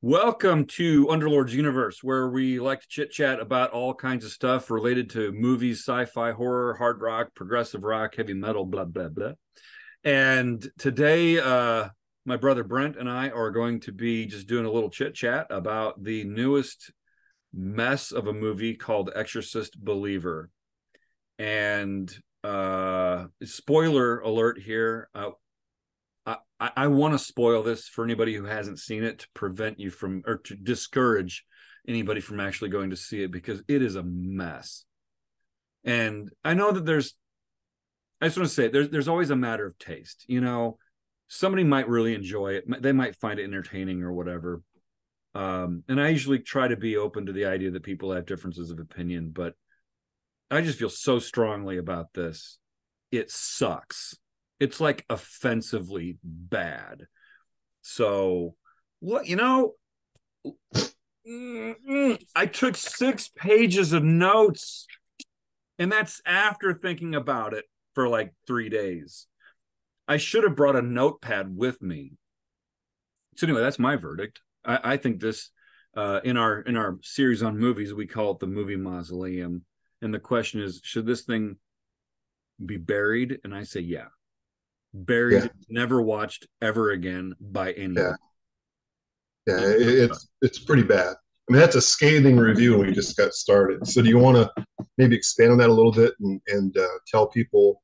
Welcome to Underlord's Universe, where we like to chit chat about all kinds of stuff related to movies, sci-fi, horror, hard rock, progressive rock, heavy metal, blah, blah, blah. And today, my brother Brent and I are going to be just doing a little chit chat about the newest mess of a movie called Exorcist Believer. And spoiler alert here. I want to spoil this for anybody who hasn't seen it to prevent you from, or to discourage anybody from actually going to see it, because it is a mess. And I know that I just want to say there's always a matter of taste. You know, somebody might really enjoy it. They might find it entertaining or whatever. And I usually try to be open to the idea that people have differences of opinion, but I just feel so strongly about this. It sucks. It's like offensively bad. So, what, I took 6 pages of notes, and that's after thinking about it for like 3 days. I should have brought a notepad with me. So anyway, that's my verdict. I think this, in our series on movies, we call it the movie Mausoleum. And the question is, should this thing be buried? And I say, yeah. Buried, Yeah, never watched ever again by yeah, anyone. yeah. It's pretty bad. I mean, that's a scathing review, and we just got started. So, do you want to maybe expand on that a little bit and tell people,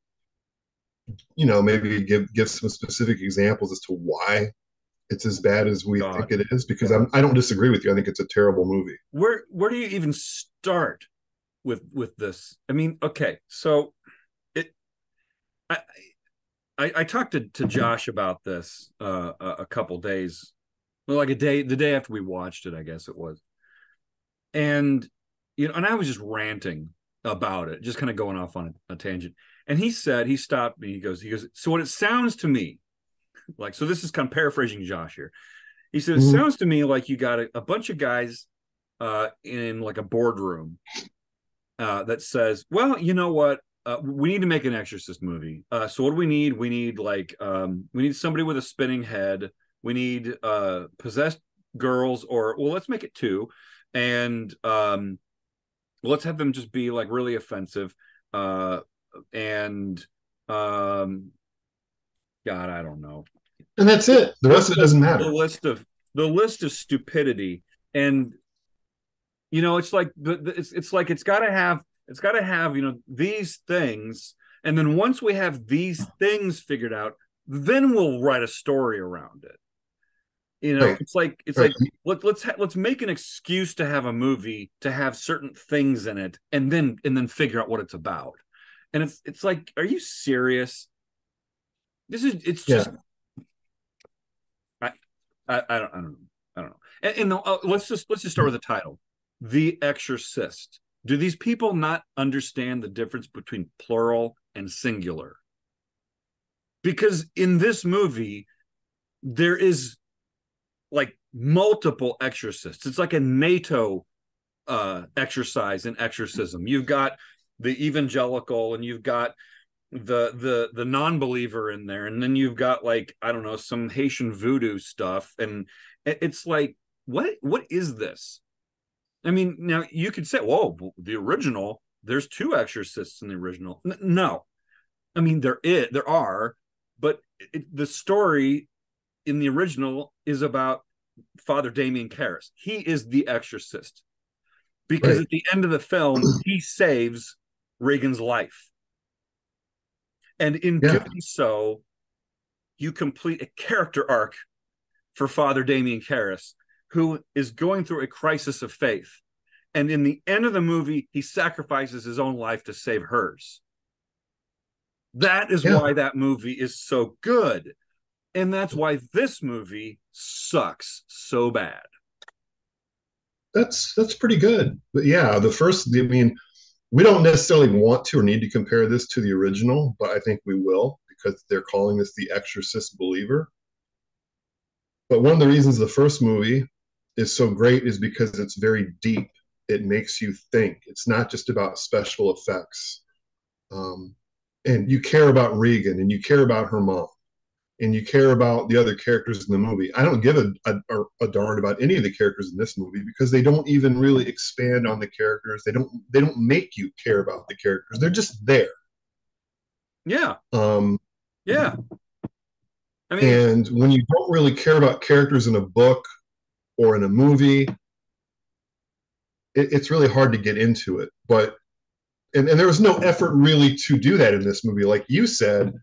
maybe give some specific examples as to why it's as bad as we think God, it is? Because I don't disagree with you. I think it's a terrible movie. where do you even start with this? I mean, okay, so it I I talked to Josh about this a couple days, well, like the day after we watched it, I guess it was, and and I was just ranting about it, just kind of going off on a tangent. And he stopped me. He goes. So what it sounds to me like, so this is kind of paraphrasing Josh here. He said, it Mhm. sounds to me like you got a bunch of guys in like a boardroom that says, well, you know what? We need to make an Exorcist movie. So what do we need? We need somebody with a spinning head. We need possessed girls, or well, let's make it two, and let's have them just be like really offensive. And God, I don't know. And that's it. The rest of it doesn't matter. The list of stupidity. And it's like it's like it's got to have these things, and then once we have these things figured out, then we'll write a story around it. Right, It's right. like let's make an excuse to have a movie to have certain things in it, and then figure out what it's about. And it's like, are you serious? This is it's Yeah. just I I don't know. I don't know. And let's just start with the title, The Exorcist. Do these people not understand the difference between plural and singular? Because in this movie, there is like multiple exorcists. It's like a NATO exercise in exorcism. You've got the evangelical, and you've got the non-believer in there, and then you've got, like, I don't know, some Haitian voodoo stuff, and it's like, what is this? I mean, now you could say, whoa, the original, there's 2 exorcists in the original. No, I mean, there are, but the story in the original is about Father Damien Karras. He is the exorcist, because Right. at the end of the film he saves Reagan's life, and in Yeah. doing so you complete a character arc for Father Damien Karras, who is going through a crisis of faith. And in the end of the movie, he sacrifices his own life to save hers. That is Yeah. why that movie is so good. And that's why this movie sucks so bad. That's pretty good. But yeah, the first. I mean, we don't necessarily want to or need to compare this to the original, but I think we will because they're calling this the Exorcist Believer. But one of the reasons the first movie is so great is because it's very deep. It makes you think. It's not just about special effects. And you care about Regan and you care about her mom. and you care about the other characters in the movie. I don't give a darn about any of the characters in this movie because they don't even really expand on the characters. They don't make you care about the characters. They're just there. Yeah. Um, Yeah. I mean, and when you don't really care about characters in a book or in a movie, it's really hard to get into it. But and there was no effort really to do that in this movie. Like you said,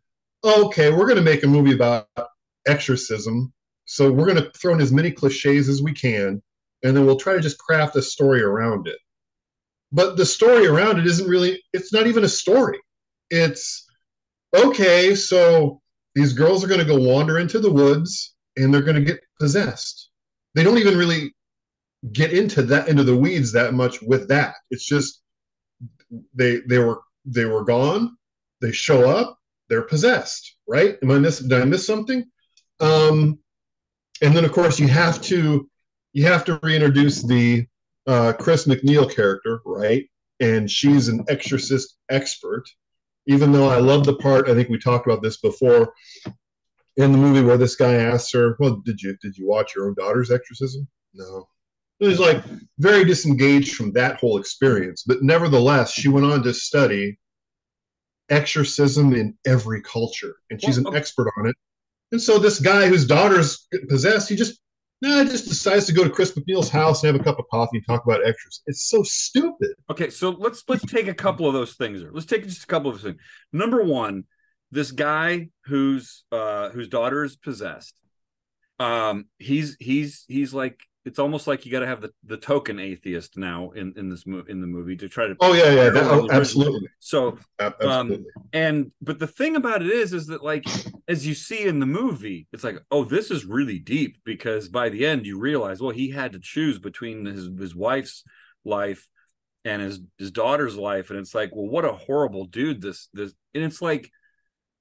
okay, we're going to make a movie about exorcism, so we're going to throw in as many cliches as we can, and then we'll try to just craft a story around it. But the story around it isn't really, it's not even a story. It's okay, so these girls are going to go wander into the woods and they're going to get possessed. They don't even really get into the weeds that much with that. It's just they were gone, they show up, they're possessed, right? Did I miss something? Um, and then of course you have to reintroduce the Chris McNeil character, right? And she's an exorcist expert. Even though I love the part, I think we talked about this before in the movie where this guy asks her, "Well, did you watch your own daughter's exorcism?" No. He's like very disengaged from that whole experience, but nevertheless, she went on to study exorcism in every culture, and she's well, an expert on it. And so this guy whose daughter's possessed, he just decides to go to Chris McNeil's house and have a cup of coffee and talk about exorcism. It's so stupid. okay, so let's take a couple of those things. Let's take just a couple of things. Number one, this guy whose daughter is possessed. He's like, it's almost like you got to have the token atheist now in the movie to try to. Oh yeah, yeah, absolutely. So Absolutely. but the thing about it is that, like, as you see in the movie, it's like, oh, this is really deep, because by the end you realize, well, he had to choose between his wife's life and his daughter's life, and it's like, well, what a horrible dude this, and it's like,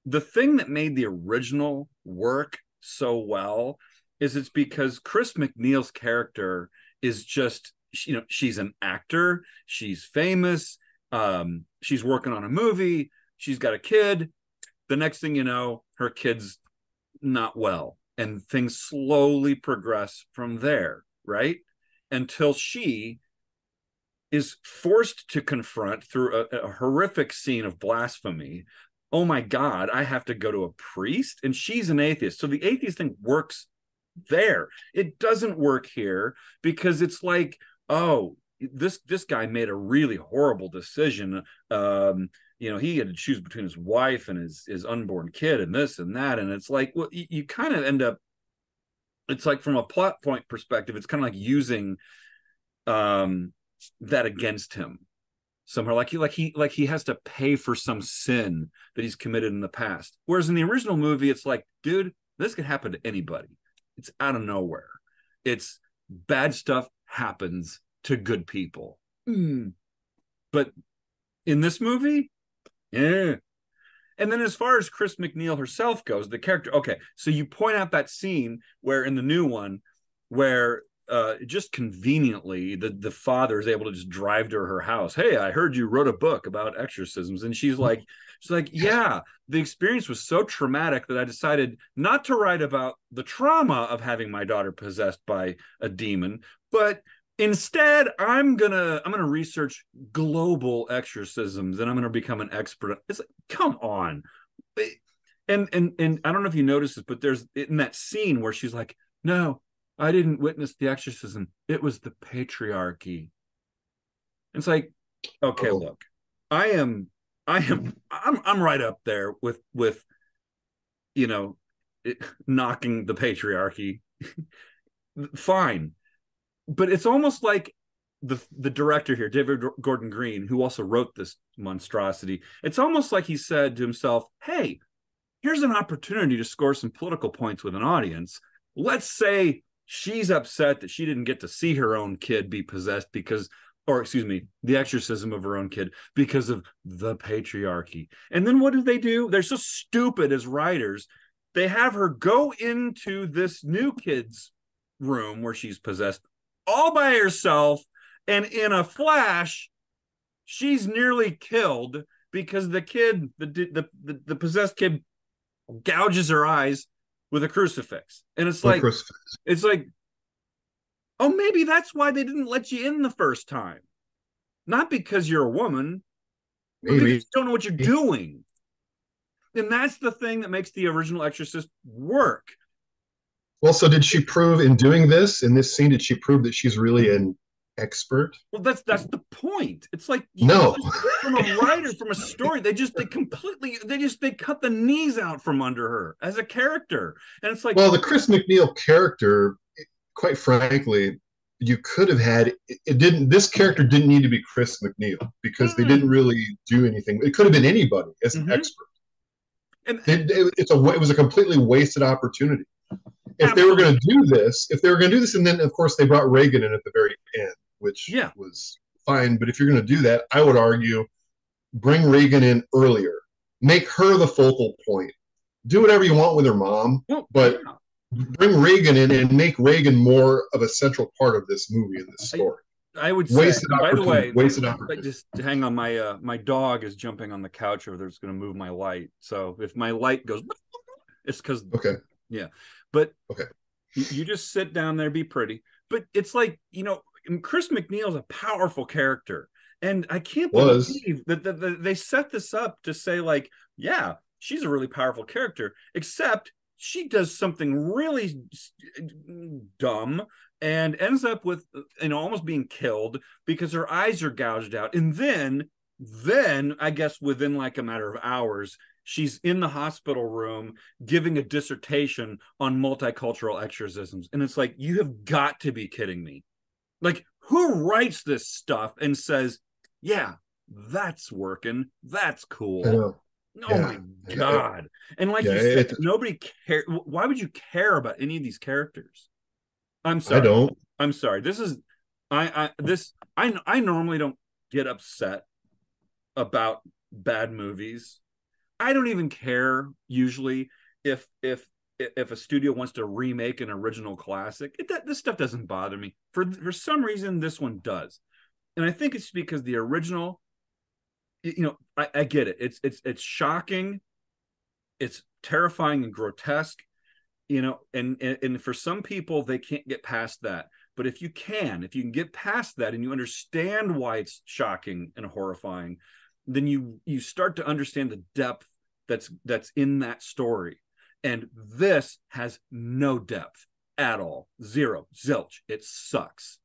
the thing that made the original work so well is it's because Chris McNeil's character is just, she's an actor, she's famous, she's working on a movie, she's got a kid. The next thing you know, her kid's not well, and things slowly progress from there, right? Until she is forced to confront, through a horrific scene of blasphemy, oh my God, I have to go to a priest, and she's an atheist. So the atheist thing works there. It doesn't work here, because it's like, oh, this guy made a really horrible decision. He had to choose between his wife and his unborn kid, and this and that, and it's like, well, you kind of end up, it's like, from a plot point perspective, it's kind of like using that against him somewhere, like he has to pay for some sin that he's committed in the past. Whereas in the original movie, it's like, dude, this could happen to anybody. It's out of nowhere. It's bad stuff happens to good people. But in this movie, yeah. And then as far as Chris McNeil herself goes, the character, okay, so you point out that scene where in the new one, where just conveniently the father is able to just drive to her house. Hey, I heard you wrote a book about exorcisms. And she's like, yeah, the experience was so traumatic that I decided not to write about the trauma of having my daughter possessed by a demon, but instead I'm gonna research global exorcisms, and I'm gonna become an expert. It's like, come on. And I don't know if you noticed this, but there's in that scene where she's like, no, I didn't witness the exorcism. It was the patriarchy. It's like, okay, look, I'm right up there with knocking the patriarchy. Fine. But it's almost like the director here, David Gordon Green, who also wrote this monstrosity, it's almost like he said to himself, hey, here's an opportunity to score some political points with an audience. Let's say she's upset that she didn't get to see her own kid be possessed the exorcism of her own kid, because of the patriarchy. And then what do? They're so stupid as writers. They have her go into this new kid's room where she's possessed all by herself, and in a flash, she's nearly killed because the kid, the possessed kid, gouges her eyes with a crucifix. And With a crucifix. it's like, oh, maybe that's why they didn't let you in the first time. Not because you're a woman, but because you Maybe. don't know what you're doing. And that's the thing that makes the original Exorcist work. Well, so did she prove in doing this, in this scene, did she prove that she's really an expert? Well, that's the point. It's like you No. just, from a writer, from a story, they cut the knees out from under her as a character. And it's like, Well, the Chris McNeil character, quite frankly, you could have had it didn't this character didn't need to be Chris McNeil because they didn't really do anything. It could have been anybody as an expert. And It was a completely wasted opportunity. If they were absolutely. going to do this, and then of course they brought Reagan in at the very end, which Yeah. was fine. But if you're going to do that, I would argue bring Reagan in earlier, make her the focal point. Do whatever you want with her mom, Well, but yeah. bring Reagan in and make Reagan more of a central part of this movie and this story. I would say, Wasted by the opportunity. way, Wasted opportunity. just hang on, my dog is jumping on the couch over there. It's going to move my light. So if my light goes, it's because, Okay. yeah. But okay, you just sit down there, be pretty. But it's like, Chris McNeil's a powerful character. And I can't believe that they set this up to say, like, yeah, she's a really powerful character, except she does something really dumb and ends up with, almost being killed because her eyes are gouged out. And then I guess within like a matter of hours, she's in the hospital room giving a dissertation on multicultural exorcisms. And it's like, you have got to be kidding me. Like, who writes this stuff and says, yeah, that's working. That's cool. I know. Oh yeah. my God. And like you said, nobody cares. Why would you care about any of these characters? I'm sorry. I don't. I'm sorry. I normally don't get upset about bad movies. I don't even care usually if a studio wants to remake an original classic. This stuff doesn't bother me. For some reason, this one does, and I think it's because the original, I get it. It's shocking, it's terrifying and grotesque, and for some people they can't get past that. But if you can get past that and you understand why it's shocking and horrifying, then you start to understand the depth that's in that story. And this has no depth at all. Zero. Zilch. It sucks.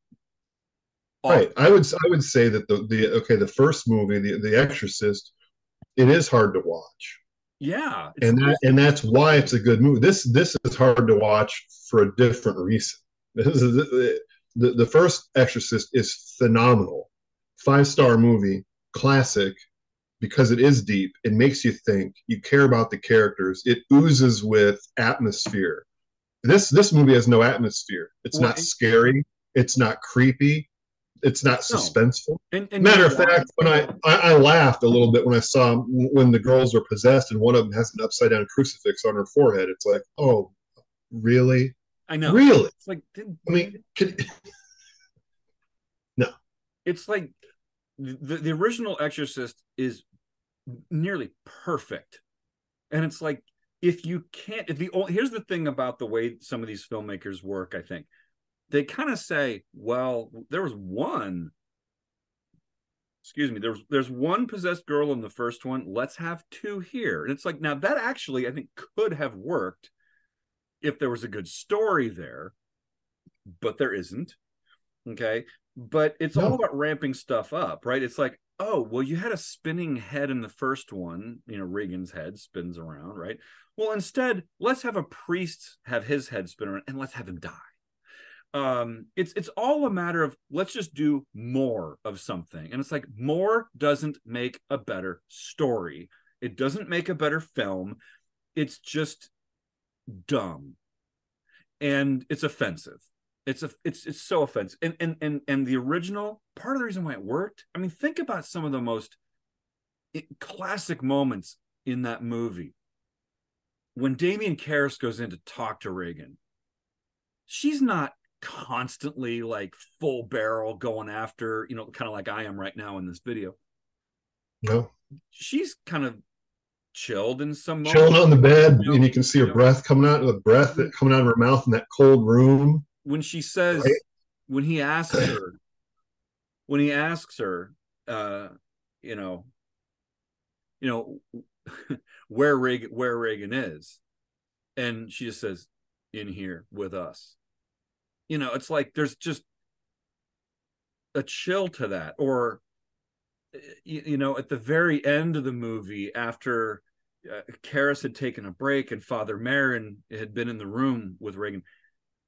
Awful. Right. I would say that the first movie, the Exorcist, it is hard to watch. Yeah. And that's why it's a good movie. This is hard to watch for a different reason. The first Exorcist is phenomenal. 5-star movie, classic, because it is deep. It makes you think. You care about the characters. It oozes with atmosphere. This movie has no atmosphere. It's not scary. It's not creepy. It's not suspenseful. And Matter of fact, when I laughed a little bit when I saw when the girls were possessed and one of them has an upside down crucifix on her forehead. It's like, oh, really? I know. Really? It's like, no. It's like the original Exorcist is nearly perfect, and it's like, if you can't, here's the thing about the way some of these filmmakers work, I think they kind of say, well, there's one possessed girl in the first one, let's have 2 here. And it's like, now that actually I think could have worked if there was a good story there, but there isn't. Okay. But it's all about ramping stuff up, right? It's like, oh, well, you had a spinning head in the first one, Reagan's head spins around, right? Well, instead, let's have a priest have his head spin around and let's have him die. It's all a matter of, let's just do more of something. And it's like, more doesn't make a better story. It doesn't make a better film. It's just dumb. And it's offensive. It's so offensive. And the original, part of the reason why it worked, I mean, think about some of the most classic moments in that movie. When Damien Karras goes in to talk to Reagan, she's not constantly like full barrel going after, kind of like I am right now in this video. No. She's kind of chilled in some chilling moments. on the bed, You and know, you can see her breath coming out, the breath that when, coming out of her mouth in that cold room. when she Right? says, when he asks her, when he asks her, uh, you know, you know, where Reagan is, and she just says, "In here with us." It's like there's just a chill to that. Or at the very end of the movie, after Karras had taken a break and Father Merrin had been in the room with Reagan,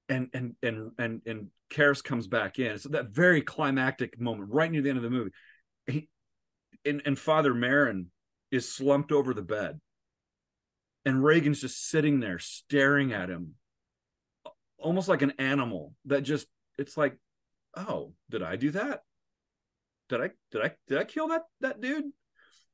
and Karras comes back in. So that very climactic moment, right near the end of the movie, and Father Merrin is slumped over the bed, and Reagan's just sitting there staring at him, almost like an animal that just, it's like, oh, did I do that? Did I kill that dude?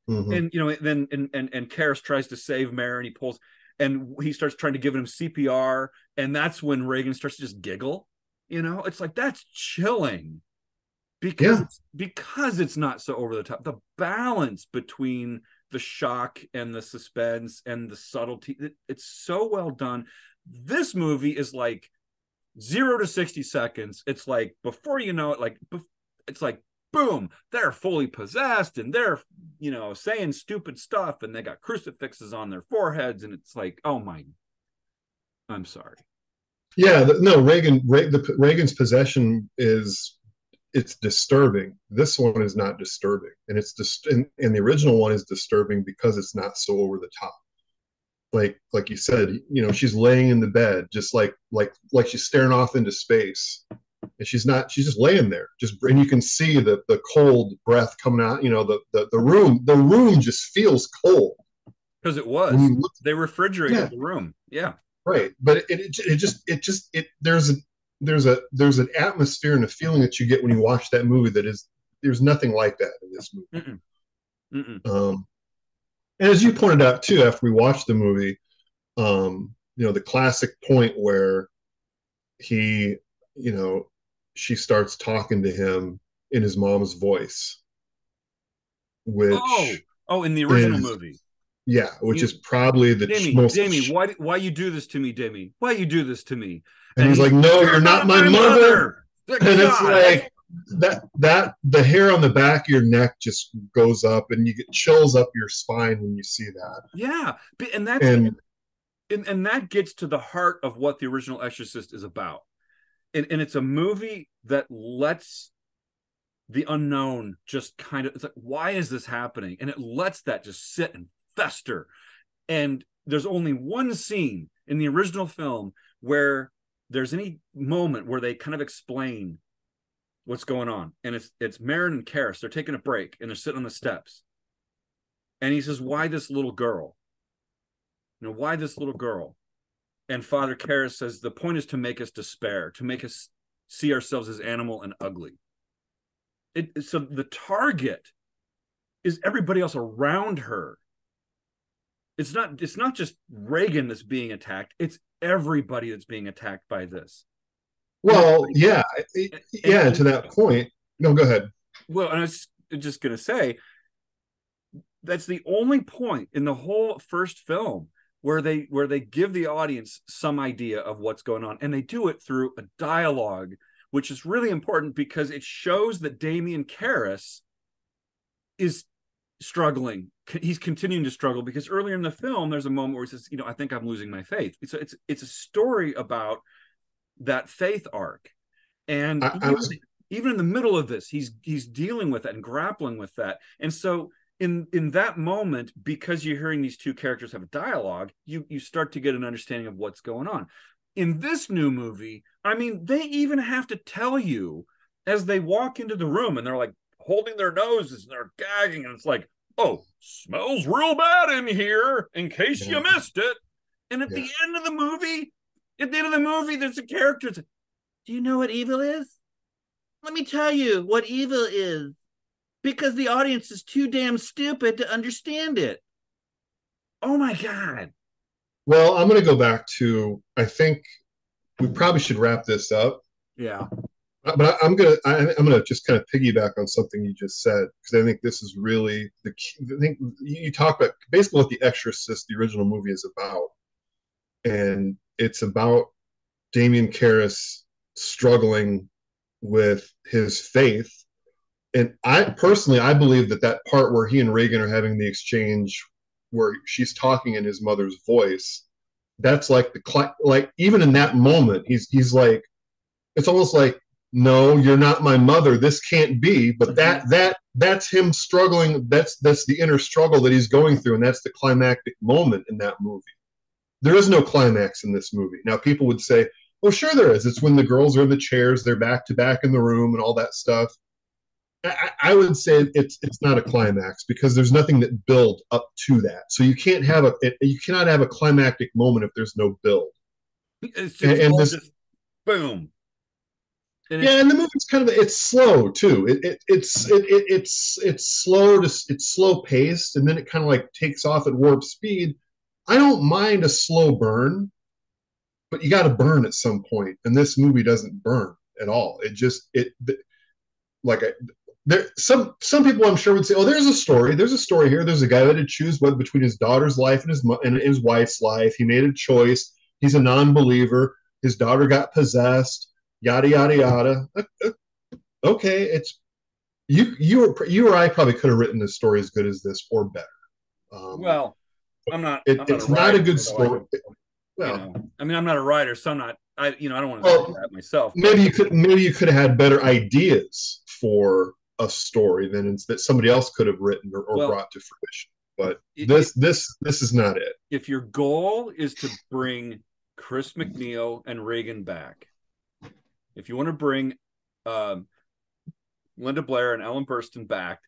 Mm-hmm. And then and Karras tries to save Mare, and he pulls, and he starts trying to give him CPR, and that's when Reagan starts to just giggle. It's like, that's chilling, because Yeah. it's not so over the top. The balance between the shock and the suspense and the subtlety, it's so well done. This movie is like 0 to 60 seconds. It's like, before you know it, like, it's like, boom, they're fully possessed, and they're saying stupid stuff, and they got crucifixes on their foreheads, and it's like, oh my, I'm sorry. Yeah. No, Reagan's possession is, it's disturbing. This one is not disturbing, and and the original one is disturbing because it's not so over the top. Like you said, she's laying in the bed, just like she's staring off into space, and she's just laying there, and you can see the cold breath coming out. The room just feels cold Because it when was, you look. they refrigerated Yeah, the room. Yeah. right. But there's an atmosphere and a feeling that you get when you watch that movie that is, there's nothing like that in this movie. Mm-mm. Mm-mm. And as you pointed out too, after we watched the movie, the classic point where he, you know, she starts talking to him in his mom's voice, Oh, which oh, in the original is, movie. yeah, which is You, probably the most. Damie, why you do this to me, Damie? Why you do this to me? And And he's like, he's, "No, you're you're not not my my mother." mother. The And it's God. like that the hair on the back of your neck just goes up, and you get chills up your spine when you see that. Yeah. And that's, And and that gets to the heart of what the original Exorcist is about. And it's a movie that lets the unknown just kind of, it's like, why is this happening? And it lets that just sit and fester. And there's only one scene in the original film where there's any moment where they kind of explain what's going on. And it's Marin and Karras. They're taking a break, and they're sitting on the steps. And he says, why this little girl? Why this little girl? And Father Karras says, the point is to make us despair, to make us see ourselves as animal and ugly. So the target is everybody else around her. It's not just Reagan that's being attacked. It's everybody that's being attacked by this. And well, yeah, and, yeah. And to that point, no, go ahead. well, and I was just gonna say, that's the only point in the whole first film where they give the audience some idea of what's going on, and they do it through a dialogue, which is really important because it shows that Damien Karras is struggling. He's continuing to struggle, because earlier in the film there's a moment where he says, I think I'm losing my faith. So it's a story about that faith arc. And I was even in the middle of this, he's dealing with that and grappling with that. And so in that moment, because you're hearing these two characters have a dialogue, you start to get an understanding of what's going on. In this new movie, I mean, they even have to tell you as they walk into the room, and they're like holding their noses and they're gagging, and it's like, oh, smells real bad in here, in case yeah, you missed it. And yeah. at the end of the movie, there's a character that's, do you know what evil is? Let me tell you what evil is, because the audience is too damn stupid to understand it. Oh my God. Well, I'm going to go back to, I think we probably should wrap this up. Yeah. But I'm gonna just kind of piggyback on something you just said, because I think this is really the key. I think you talk about basically what the Exorcist, the original movie, is about, and it's about Damien Karras struggling with his faith. And I personally, I believe that that part where he and Reagan are having the exchange, where she's talking in his mother's voice, that's like like even in that moment, he's like, it's almost like, no, you're not my mother, this can't be. But Mm-hmm. that's him struggling. That's the inner struggle that he's going through, and that's the climactic moment in that movie. There is no climax in this movie. Now people would say, oh sure there is, it's when the girls are in the chairs, they're back to back in the room and all that stuff. I would say it's not a climax because there's nothing that build up to that. So you cannot have a climactic moment if there's no build. It's And all this just boom, and it's Yeah, and the movie's kind of it's slow too. It's slow to it's slow paced, and then it kind of like takes off at warp speed. I don't mind a slow burn, but you got to burn at some point, and this movie doesn't burn at all. It just it like I, there some people I'm sure would say, oh, there's a story. There's a story here. There's a guy that had to choose whether between his daughter's life and his wife's life. He made a choice. He's a non-believer. His daughter got possessed. Yada yada yada. Okay, it's you or I probably could have written this story as good as this or better. Um, well, I'm not a it's not a writer, good so I story. don't, Well, I mean, I'm not a writer, so I'm not. I don't want to say well, that myself, but maybe you could have had better ideas for a story than that somebody else could have written or well, brought to fruition. But it, this is not it. if your goal is to bring Chris McNeil and Reagan back, if you want to bring um, Linda Blair and Ellen Burstyn back,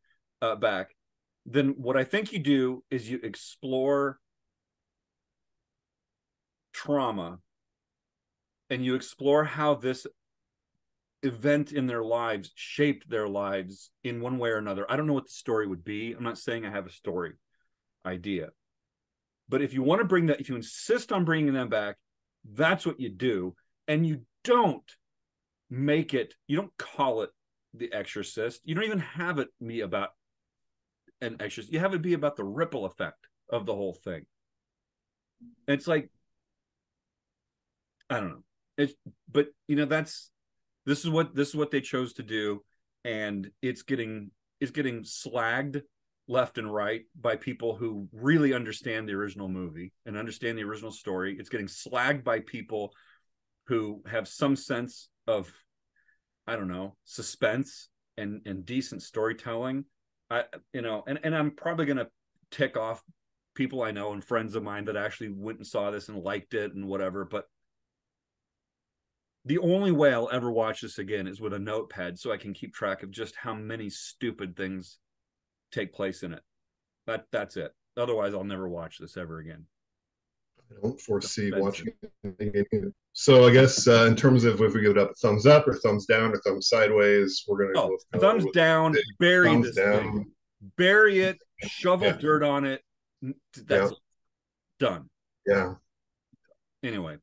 then what I think you do is you explore trauma and you explore how this event in their lives shaped their lives in one way or another. I don't know what the story would be. I'm not saying I have a story idea, but if you want to bring that, if you insist on bringing them back, that's what you do. And you don't you don't call it The Exorcist. You don't even have it be about an exorcist. You have it be about the ripple effect of the whole thing. And it's like, I don't know. It's but this is what they chose to do, and it's getting slagged left and right by people who really understand the original movie and understand the original story. It's getting slagged by people who have some sense of, I don't know, suspense and decent storytelling. And I'm probably gonna tick off people I know and friends of mine that actually went and saw this and liked it and whatever. But the only way I'll ever watch this again is with a notepad so I can keep track of just how many stupid things take place in it. That's it. Otherwise, I'll never watch this ever again. I don't It's foresee offensive. watching it. So I guess in terms of if we give it up a thumbs up or thumbs down or thumbs sideways, we're gonna Oh, both go thumbs with down. big Bury thumbs this thing. down. Bury it. Shovel Yeah, dirt on it. yeah, That's done. yeah. Anyway.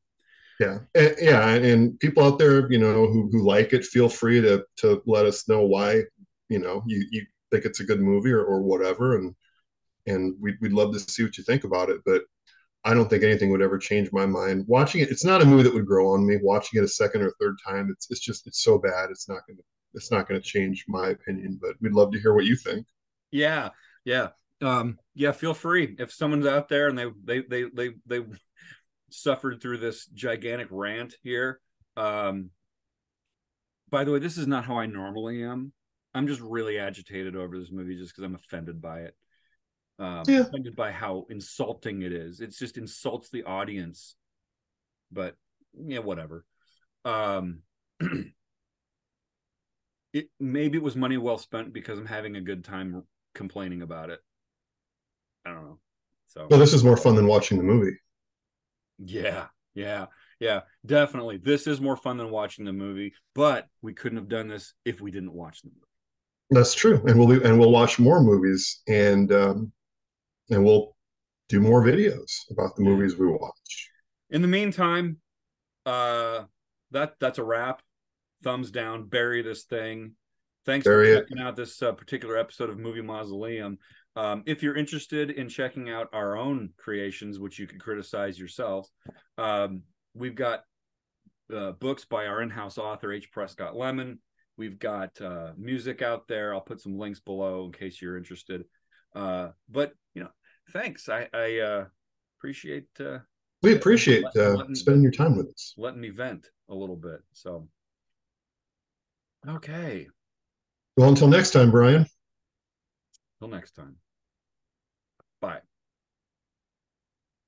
Yeah, and people out there, who like it, feel free to let us know why, you think it's a good movie or whatever, and we'd love to see what you think about it. But I don't think anything would ever change my mind. Watching it, it's not a movie that would grow on me. Watching it a second or third time, it's so bad. It's not gonna change my opinion. But we'd love to hear what you think. Yeah. Yeah. Yeah, feel free. If someone's out there and they suffered through this gigantic rant here. By the way, this is not how I normally am. I'm just really agitated over this movie just because I'm offended by it. Yeah, Offended by how insulting it is. It just insults the audience. But yeah, whatever. Um, maybe it was money well spent because I'm having a good time complaining about it. I don't know. So well, this is more fun than watching the movie. yeah, yeah, yeah, definitely. This is more fun than watching the movie, but we couldn't have done this if we didn't watch the movie. That's true, and we'll watch more movies, and we'll do more videos about the Yeah. movies we watch. In the meantime, uh, that's a wrap thumbs down, bury this thing. Thanks for Bury it. checking out this particular episode of Movie Mausoleum. If you're interested in checking out our own creations, which you can criticize yourselves, we've got books by our in-house author, H. Prescott Lemon. We've got music out there. I'll put some links below in case you're interested. But thanks. I appreciate. We appreciate spending your time with us. Letting me vent a little bit. So, okay. Well, until next time, Brian. Till next time. Bye.